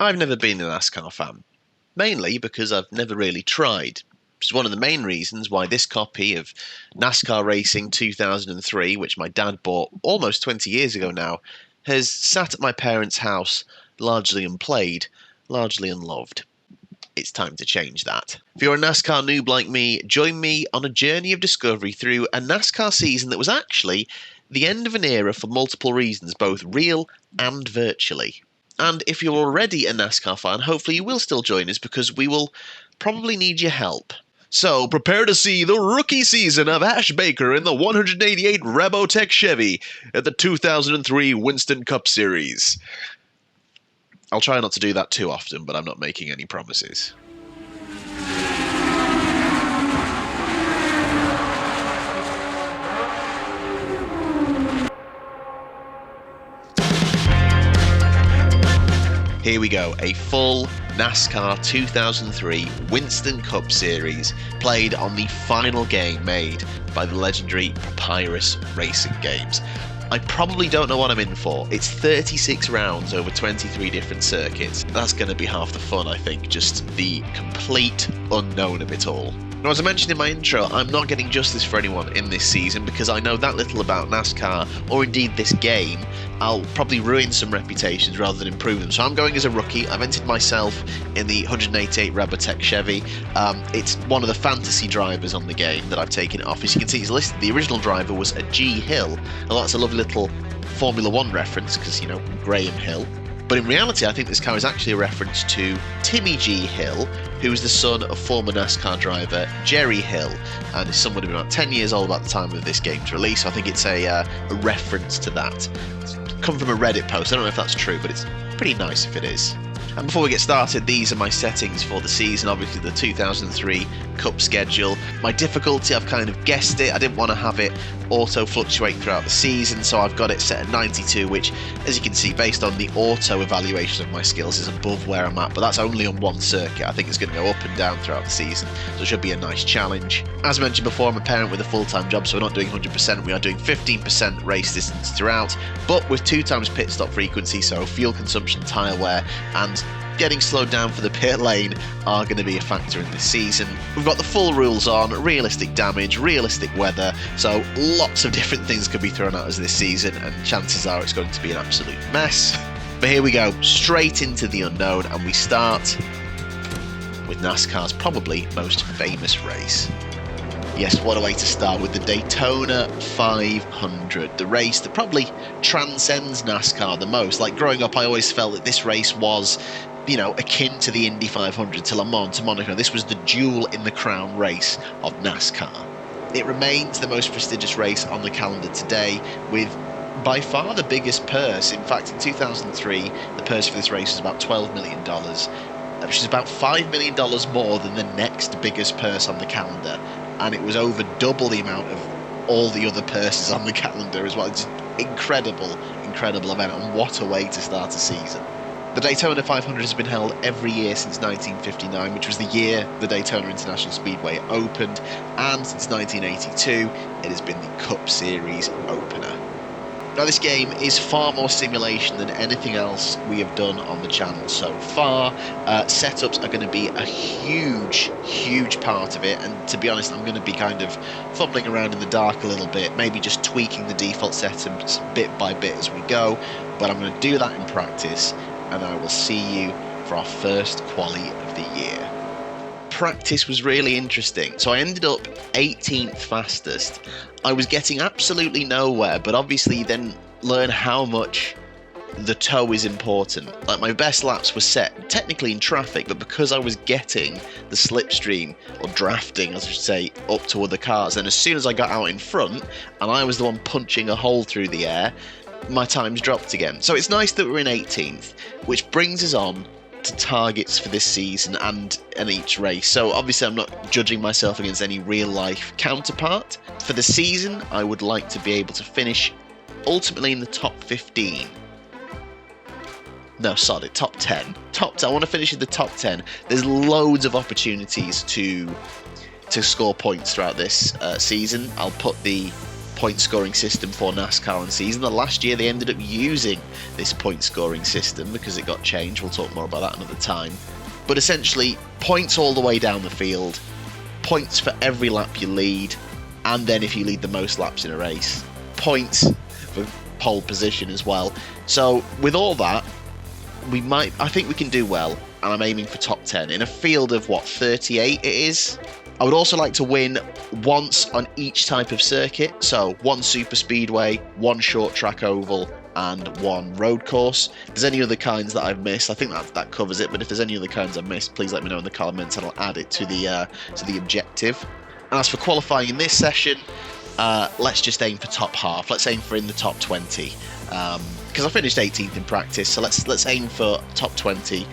I've never been a NASCAR fan, mainly because I've never really tried, which is one of the main reasons why this copy of NASCAR Racing 2003, which my dad bought almost 20 years ago now, has sat at my parents' house largely unplayed, largely unloved. It's time to change that. If you're a NASCAR noob like me, join me on a journey of discovery through a NASCAR season that was actually the end of an era for multiple reasons, both real and virtually. And if you're already a NASCAR fan, hopefully you will still join us because we will probably need your help. So prepare to see the rookie season of Ash Baker in the 188 Rebotech Chevy at the 2003 Winston Cup Series. I'll try not to do that too often, but I'm not making any promises. Here we go, a full NASCAR 2003 Winston Cup Series played on the final game made by the legendary Papyrus Racing Games. I probably don't know what I'm in for. It's 36 rounds over 23 different circuits. That's going to be half the fun, I think, just the complete unknown of it all. Now, as I mentioned in my intro, I'm not getting justice for anyone in this season because I know that little about NASCAR, or indeed this game. I'll probably ruin some reputations rather than improve them. So I'm going as a rookie. I've entered myself in the 188 Rebotech Chevy. It's one of the fantasy drivers on the game that I've taken it off. As you can see, it's listed. The original driver was a G. Hill. Well, that's a lovely little Formula One reference because, you know, Graham Hill. But in reality, I think this car is actually a reference to Timmy G. Hill, who is the son of former NASCAR driver Jerry Hill, and his son would have been about 10 years old at the time of this game's release. So I think it's a reference to that. It's come from a Reddit post. I don't know if that's true, but it's pretty nice if it is. And before we get started, these are my settings for the season. Obviously the 2003 Cup schedule. My difficulty, I've kind of guessed it. I didn't want to have it auto fluctuate throughout the season, so I've got it set at 92, which, as you can see, based on the auto evaluation of my skills, is above where I'm at, but that's only on one circuit. I think it's going to go up and down throughout the season, so it should be a nice challenge. As mentioned before, I'm a parent with a full-time job, so we're not doing 100%, we are doing 15% race distance throughout, but with 2 times pit stop frequency, so fuel consumption, tyre wear, and getting slowed down for the pit lane are going to be a factor in this season. We've got the full rules on, realistic damage, realistic weather, so lots of different things could be thrown at us this season, and chances are it's going to be an absolute mess. But here we go, straight into the unknown, and we start with NASCAR's probably most famous race. Yes, what a way to start with the Daytona 500, the race that probably transcends NASCAR the most. Like growing up, I always felt that this race was, you know, akin to the Indy 500, to Le Mans, to Monaco. This was the jewel in the crown race of NASCAR. It remains the most prestigious race on the calendar today, with by far the biggest purse. In fact, in 2003, the purse for this race was about $12 million, which is about $5 million more than the next biggest purse on the calendar. And it was over double the amount of all the other purses on the calendar as well. It's incredible event, and what a way to start a season. The Daytona 500 has been held every year since 1959, which was the year the Daytona International Speedway opened, and since 1982 it has been the Cup Series opener. Now, this game is far more simulation than anything else we have done on the channel so far. Setups are going to be a huge part of it, and to be honest, I'm going to be kind of fumbling around in the dark a little bit, maybe just tweaking the default settings bit by bit as we go, but I'm going to do that in practice, and I will see you for our first quali of the year. Practice was really interesting, so I ended up 18th fastest. I was getting absolutely nowhere, but obviously you then learn how much the toe is important. Like, my best laps were set technically in traffic, but because I was getting the slipstream, or drafting as I should say, up to other cars, and as soon as I got out in front and I was the one punching a hole through the air, my times dropped again. So it's nice that we're in 18th, which brings us on to targets for this season and each race. So obviously I'm not judging myself against any real life counterpart. For the season, I would like to be able to finish ultimately in the top 15. No, sorry, top 10. I want to finish in the top 10. There's loads of opportunities to score points throughout this season. I'll put the point scoring system for NASCAR on season. The last year they ended up using this point scoring system because it got changed. We'll talk more about that another time. But essentially, points all the way down the field, points for every lap you lead, and then if you lead the most laps in a race, points for pole position as well. So with all that, I think we can do well, and I'm aiming for top 10 in a field of what, 38 it is. I would also like to win once on each type of circuit, so 1 super speedway, 1 short track oval, and 1 road course. If there's any other kinds that I've missed, I think that covers it, but if there's any other kinds I've missed, please let me know in the comments and I'll add it to the objective. And as for qualifying in this session, let's just aim for top half. Let's aim for in the top 20, because I finished 18th in practice, so let's aim for top 20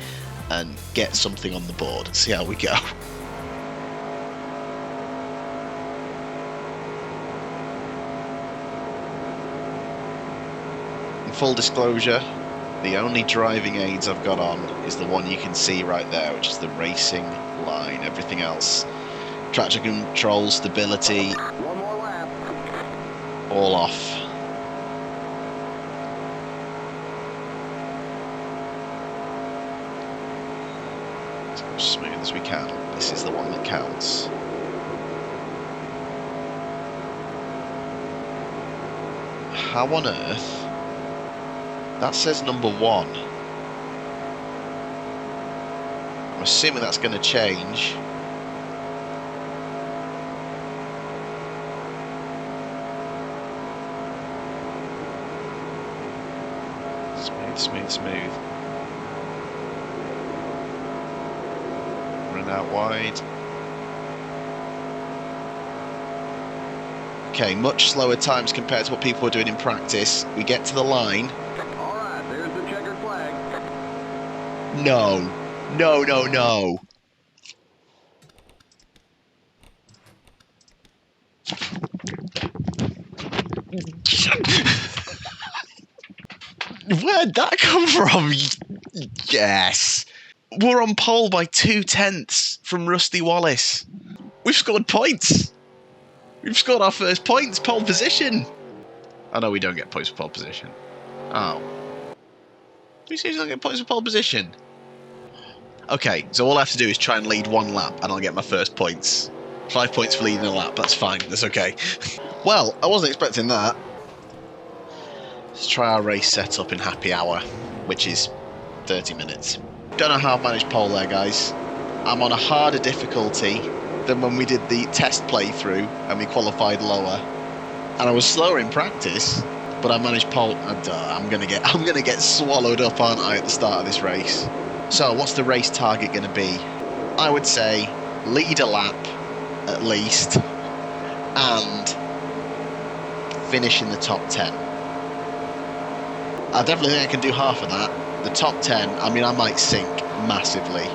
and get something on the board and see how we go. Full disclosure, the only driving aids I've got on is the one you can see right there, which is the racing line. Everything else, traction control, stability, one more lap, all off. Let's go as smooth as we can. This is the one that counts. How on earth? That says number 1. I'm assuming that's going to change. Smooth, smooth, smooth. Run out wide. Okay, much slower times compared to what people were doing in practice. We get to the line. alright, there's the checkered flag. No. No, no, no. Where'd that come from? Yes. We're on pole by 2/10 from Rusty Wallace. We've scored points. We've scored our first points, pole position. I know we don't get points for pole position. Oh. We seriously don't get points for pole position? Okay, so all I have to do is try and lead 1 lap and I'll get my first points. 5 points for leading a lap, that's fine, that's okay. Well, I wasn't expecting that. Let's try our race setup in happy hour, which is 30 minutes. Don't know how I've managed pole there, guys. I'm on a harder difficulty than when we did the test playthrough and we qualified lower. And I was slower in practice, but I managed pole. I'm gonna get swallowed up, aren't I, at the start of this race? So what's the race target gonna be? I would say lead a lap at least and finish in the top 10. I definitely think I can do half of that. The top 10, I mean, I might sink massively.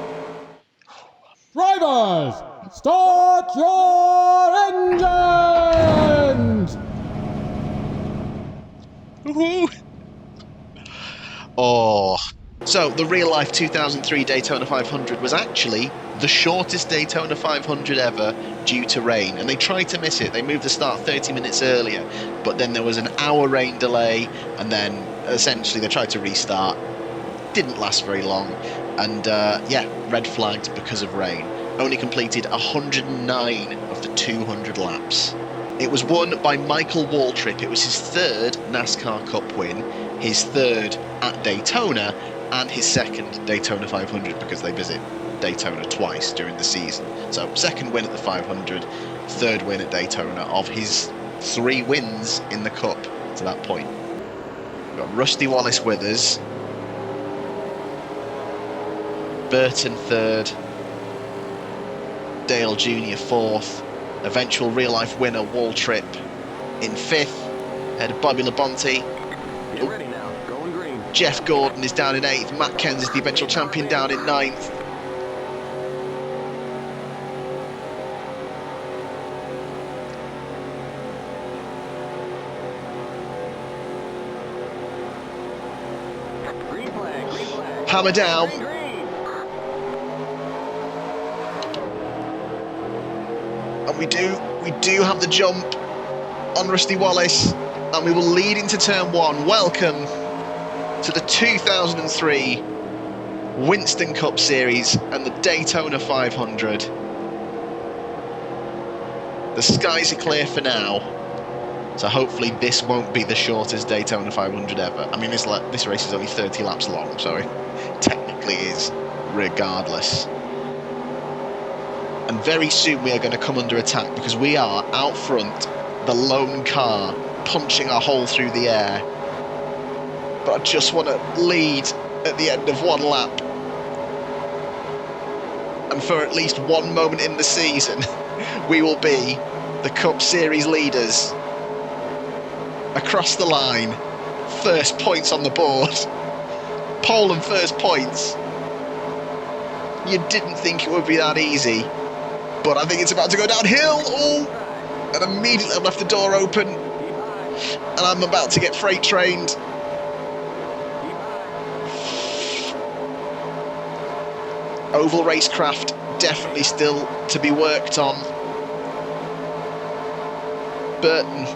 Drivers, start your engines! Woohoo! Oh. So, the real-life 2003 Daytona 500 was actually the shortest Daytona 500 ever due to rain, and they tried to miss it. They moved the start 30 minutes earlier, but then there was an hour rain delay, and then essentially they tried to restart. Didn't last very long, and yeah, red flagged because of rain. Only completed 109 of the 200 laps. It was won by Michael Waltrip. It was his 3rd NASCAR Cup win, his 3rd at Daytona, and his 2nd Daytona 500 because they visit Daytona twice during the season. So 2nd win at the 500, 3rd win at Daytona of his 3 wins in the Cup to that point. We've got Rusty Wallace with us. Burton 3rd. Dale Jr. 4th. Eventual real-life winner Waltrip in 5th. Ahead of Bobby Labonte. Get ready now, going green. Jeff Gordon is down in 8th. Matt Kens is the eventual champion down in 9th. Green flag, green flag. Hammer down. Green, green. And we do have the jump. on Rusty Wallace, and we will lead into turn 1. Welcome to the 2003 Winston Cup Series and the Daytona 500. The skies are clear for now, so hopefully this won't be the shortest Daytona 500 ever. I mean, this race is only 30 laps long, so it technically is regardless. And very soon we are going to come under attack because we are out front, the lone car, punching a hole through the air. But I just want to lead at the end of one lap. And for at least one moment in the season, we will be the Cup Series leaders. Across the line, first points on the board. Pole and first points. You didn't think it would be that easy, but I think it's about to go downhill. Oh, and immediately I've left the door open, and I'm about to get freight trained. Oval racecraft definitely still to be worked on. Burton,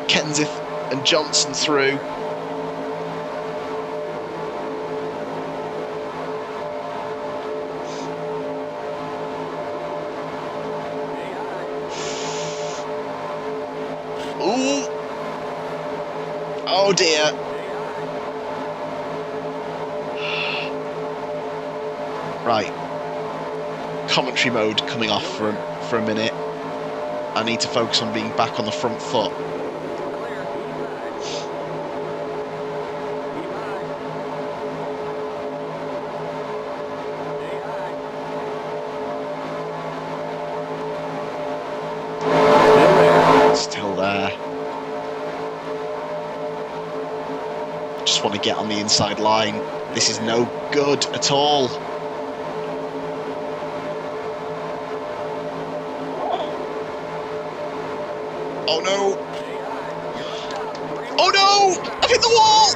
Kenseth and Johnson through. Ooh. Oh dear. Right. Commentary mode coming off for a minute. I need to focus on being back on the front foot. Still there. Just want to get on the inside line. This is no good at all. Oh no! Oh no! I've hit the wall!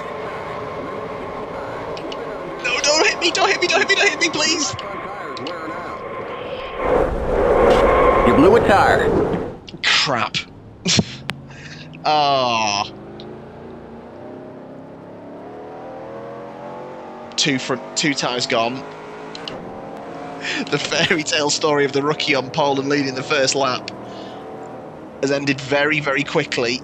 No, don't hit me, don't hit me, don't hit me, don't hit me, please! You blew a tire. Crap. Ah. Two tires gone. The fairy tale story of the rookie on pole and leading the first lap has ended very, very quickly.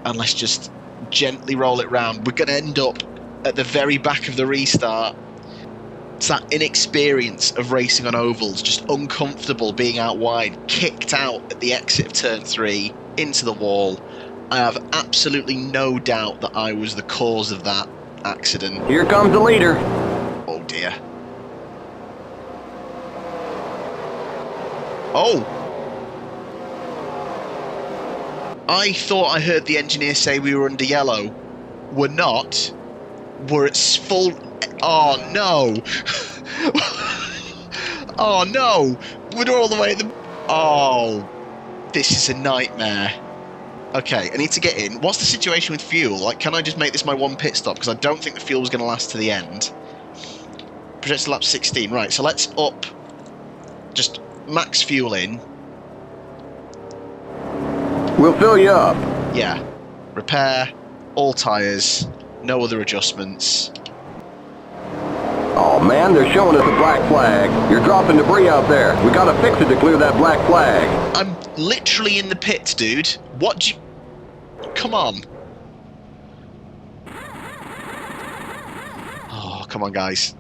And let's just gently roll it round. We're going to end up at the very back of the restart. It's that inexperience of racing on ovals, just uncomfortable being out wide, kicked out at the exit of turn 3 into the wall. I have absolutely no doubt that I was the cause of that accident. Here comes the leader. Oh dear. Oh! I thought I heard the engineer say we were under yellow. We're not. We're at full... Oh no! Oh no! We're all the way at the... Oh, this is a nightmare. Okay, I need to get in. What's the situation with fuel? Like, can I just make this my one pit stop? Because I don't think the fuel was going to last to the end. Projected lap 16. Right, so let's up. Just max fuel in. We'll fill you up. Yeah. Repair. All tyres. No other adjustments. Oh man, they're showing us a black flag. You're dropping debris out there. We gotta fix it to clear that black flag. I'm literally in the pits, dude. What do you... Come on. Oh, come on, guys.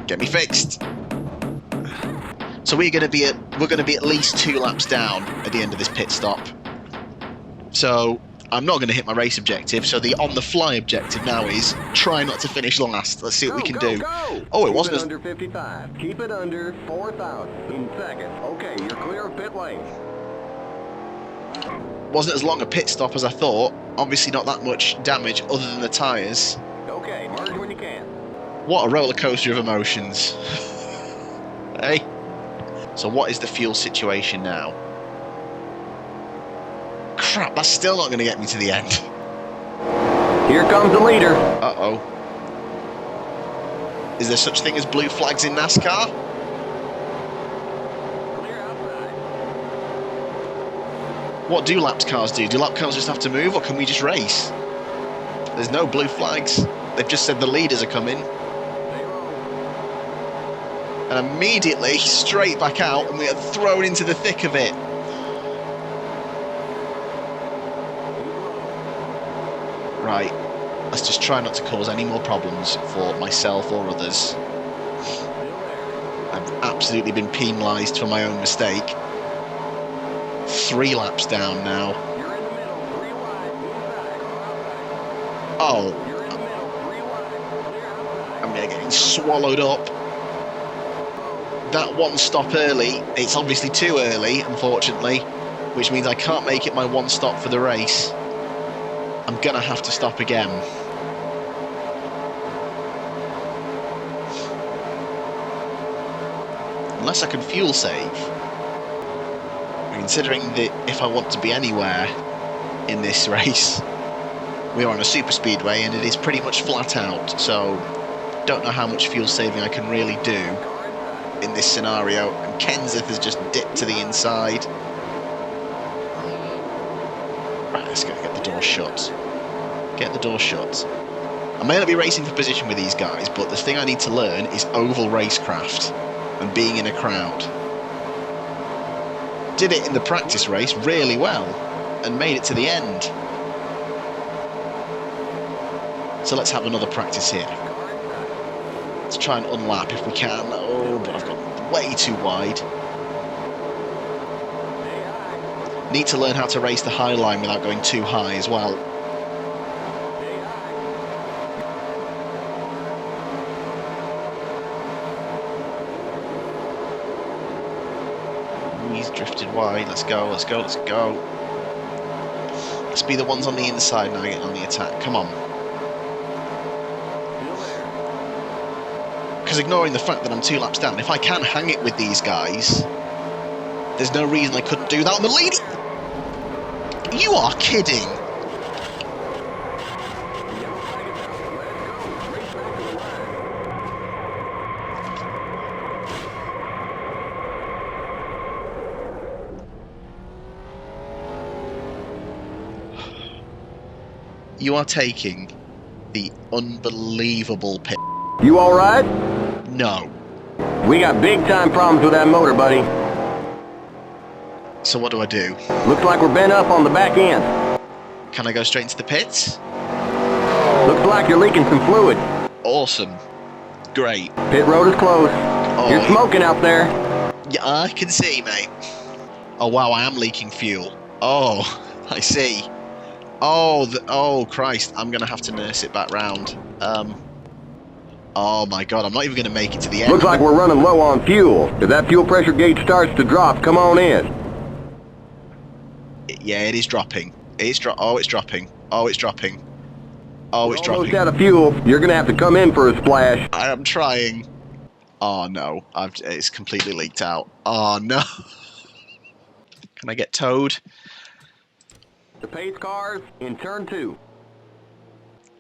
Get me fixed. So we're going to be at least 2 laps down at the end of this pit stop. So I'm not going to hit my race objective. So the on-the-fly objective now is try not to finish last. Let's see what we can do. Go. Oh, it Keep wasn't it as... under 55. Keep it under 4,000 seconds. Okay, you're clear of pit lane. Wasn't as long a pit stop as I thought. Obviously not that much damage other than the tyres. Okay, merge when you can. What a roller coaster of emotions. Hey. So what is the fuel situation now? Crap, that's still not going to get me to the end. Here comes the leader. Uh-oh. Is there such thing as blue flags in NASCAR? Clear outside. What do lapped cars do? Do lapped cars just have to move, or can we just race? There's no blue flags. They've just said the leaders are coming. And immediately, straight back out, and we are thrown into the thick of it. Right, let's just try not to cause any more problems for myself or others. I've absolutely been penalised for my own mistake. 3 laps down now. Oh. I'm getting swallowed up. That one stop early, it's obviously too early, unfortunately, which means I can't make it my one stop for the race. I'm gonna have to stop again. Unless I can fuel save. Considering that if I want to be anywhere in this race, we are on a super speedway and it is pretty much flat out, so don't know how much fuel saving I can really do in this scenario. And Kenseth has just dipped to the inside. Right, let's go get the door shut. Get the door shut. I may not be racing for position with these guys, but the thing I need to learn is oval racecraft and being in a crowd. Did it in the practice race really well and made it to the end. So let's have another practice here. Let's try and unlap if we can. Oh, but I've got way too wide. Need to learn how to race the high line without going too high as well. He's drifted wide. Let's go, let's go, let's go. Let's be the ones on the inside now getting on the attack. Come on. Because ignoring the fact that I'm 2 laps down, if I can hang it with these guys, there's no reason I couldn't do that on the lead. You are kidding. You are taking the unbelievable pit. You all right? No. We got big time problems with that motor, buddy. So what do I do? Looks like we're bent up on the back end. Can I go straight into the pits? Looks like you're leaking some fluid. Awesome. Great. Pit road is closed. Oh, You're smoking out there. Yeah, I can see, mate. Oh, wow, I am leaking fuel. Oh, I see. Oh, oh, Christ. I'm going to have to nurse it back round. Oh, my God. I'm not even going to make it to the end. Looks like we're running low on fuel. If that fuel pressure gauge starts to drop, come on in. Yeah, it is dropping. It's oh, it's dropping. Oh, it's dropping. Oh, it's Almost dropping. out of fuel. You're going to have to come in for a splash. I am trying. Oh, no. It's completely leaked out. Oh, no. Can I get towed? The pace cars in turn 2.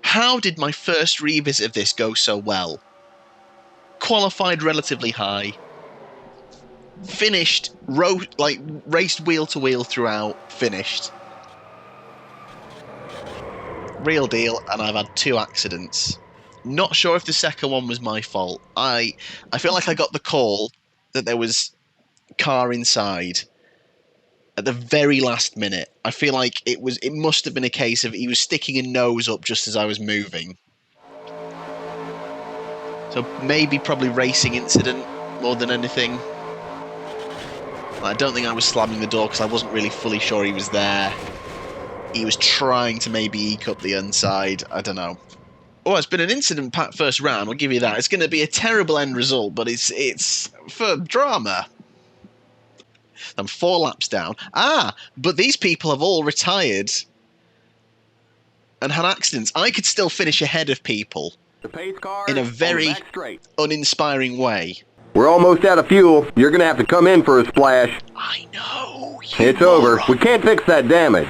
How did my first revisit of this go so well? Qualified relatively high. Finished, raced wheel to wheel throughout. Finished. Real deal, and I've had 2 accidents. Not sure if the second one was my fault. I feel like I got the call that there was a car inside at the very last minute. I feel like it must have been a case of he was sticking a nose up just as I was moving. So maybe probably racing incident more than anything. I don't think I was slamming the door because I wasn't really fully sure he was there. He was trying to maybe eke up the inside. I don't know. Oh, it's been an incident-packed first round, I'll give you that. It's going to be a terrible end result, but it's for drama. I'm 4 laps down. Ah, but these people have all retired and had accidents. I could still finish ahead of people The pace cars in a very uninspiring way. We're almost out of fuel. You're going to have to come in for a splash. I know. It's over. We can't fix that damage.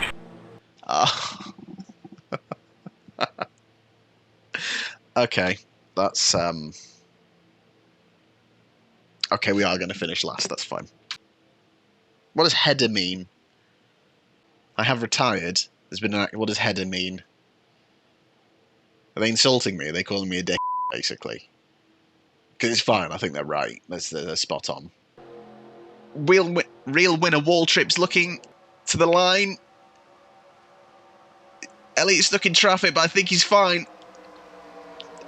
Okay, that's okay, we are going to finish last, that's fine. What does header mean? I have retired. There's been what does header mean? Are they insulting me? Are they calling me a dick, basically? Because it's fine. I think they're right. They're spot on. Real winner Waltrip's looking to the line. Elliot's stuck in traffic, but I think he's fine.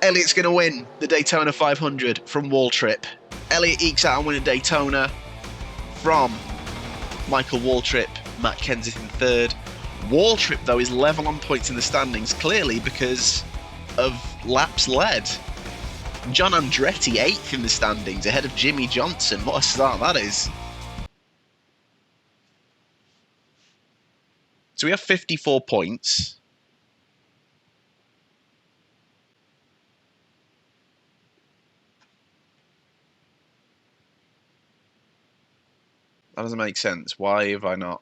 Elliot's going to win the Daytona 500 from Waltrip. Elliot ekes out and win a Daytona from Michael Waltrip, Matt Kenseth in third. Waltrip, though, is level on points in the standings, clearly because of laps led. John Andretti, 8th in the standings, ahead of Jimmy Johnson. What a start that is. So we have 54 points. That doesn't make sense. Why have I not...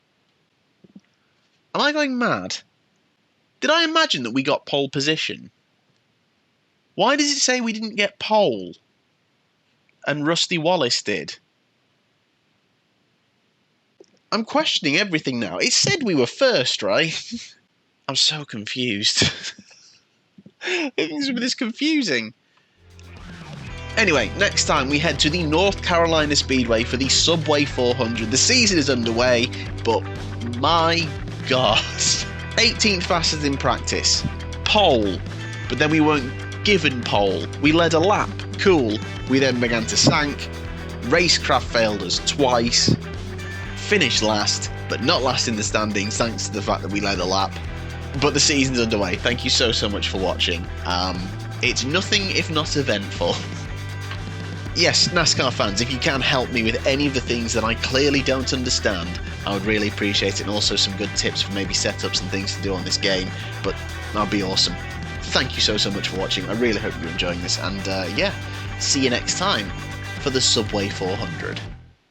Am I going mad? Did I imagine that we got pole position? Why does it say we didn't get pole? And Rusty Wallace did? I'm questioning everything now. It said we were first, right? I'm so confused. Things are this confusing. Anyway, next time we head to the North Carolina Speedway for the Subway 400. The season is underway, but my God. 18th fastest in practice. Pole. But then we weren't given pole. We led a lap. Cool. We then began to sank. Racecraft failed us twice. Finished last, but not last in the standings thanks to the fact that we led a lap. But the season's underway. Thank you so much for watching. It's nothing if not eventful. Yes, NASCAR fans, if you can help me with any of the things that I clearly don't understand, I would really appreciate it, and also some good tips for maybe setups and things to do on this game, but that'd be awesome. Thank you so much for watching. I really hope you're enjoying this, and yeah, see you next time for the Subway 400.